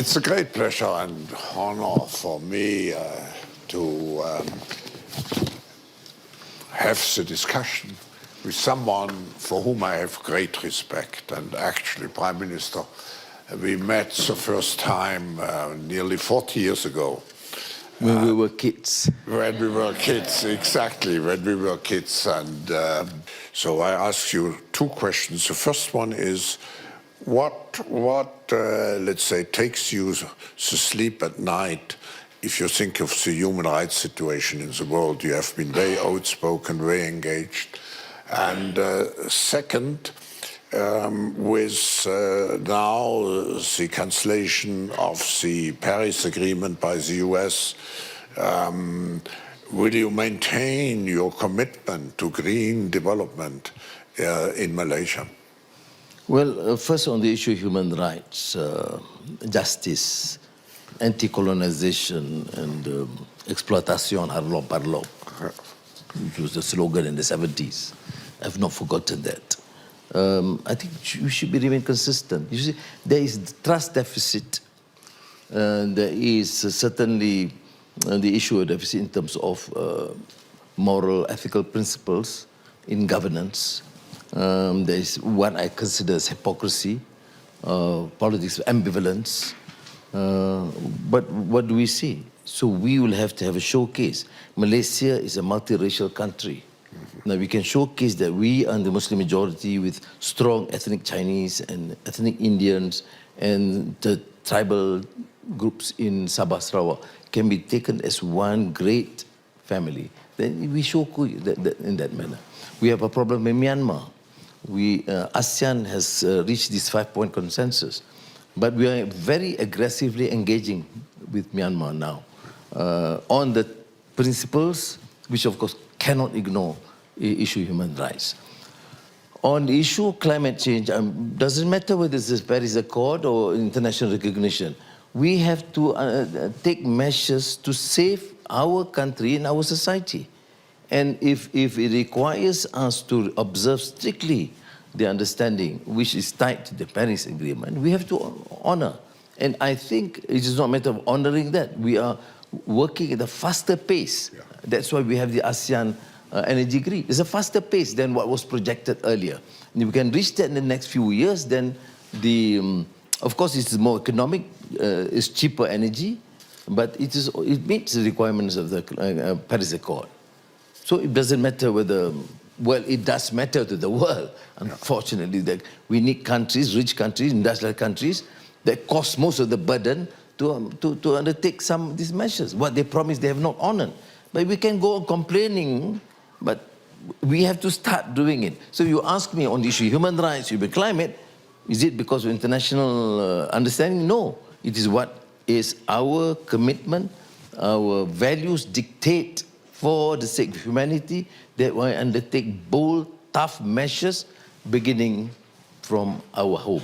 It's a great pleasure and honor for me to have the discussion with someone for whom I have great respect. And actually, Prime Minister, we met the first time nearly 40 years ago. When we were kids. When we were kids, exactly, when we were kids. And so I ask you two questions. The first one is, what let's say, takes you to sleep at night if you think of the human rights situation in the world? You have been very outspoken, very engaged. And second, with now the cancellation of the Paris Agreement by the US, will you maintain your commitment to green development in Malaysia? Well, first on the issue of human rights, justice, anti-colonization and exploitation harlop harlop, which was the slogan in the 70s. I've not forgotten that. I think we should remain consistent. You see, there is trust deficit. There is certainly the issue of deficit in terms of moral, ethical principles in governance. There is what I consider as hypocrisy, politics of ambivalence. But what do we see? So we will have to have a showcase. Malaysia is a multiracial country. Now we can showcase that we are the Muslim majority with strong ethnic Chinese and ethnic Indians, and the tribal groups in Sabah, Sarawak can be taken as one great family. Then we showcase that in that manner. We have a problem in Myanmar. ASEAN has reached this 5-point consensus, but we are very aggressively engaging with Myanmar now on the principles which of course cannot ignore issue of human rights. On the issue of climate change, doesn't matter whether it's the Paris Accord or international recognition, we have to take measures to save our country and our society. And if it requires us to observe strictly the understanding which is tied to the Paris Agreement, we have to honor. And I think it is not a matter of honoring that. We are working at a faster pace. Yeah. That's why we have the ASEAN energy grid. It's a faster pace than what was projected earlier. And if we can reach that in the next few years, then of course it's more economic, it's cheaper energy, but it meets the requirements of the Paris Accord. So it doesn't matter whether, well, it does matter to the world, unfortunately, that we need countries, rich countries, industrial countries, that cost most of the burden to undertake some of these measures. What they promised, they have not honored. But we can go on complaining, but we have to start doing it. So you ask me on the issue of human rights, human climate, is it because of international understanding? No. It is what is our commitment, our values dictate for the sake of humanity that we undertake bold, tough measures beginning from our home.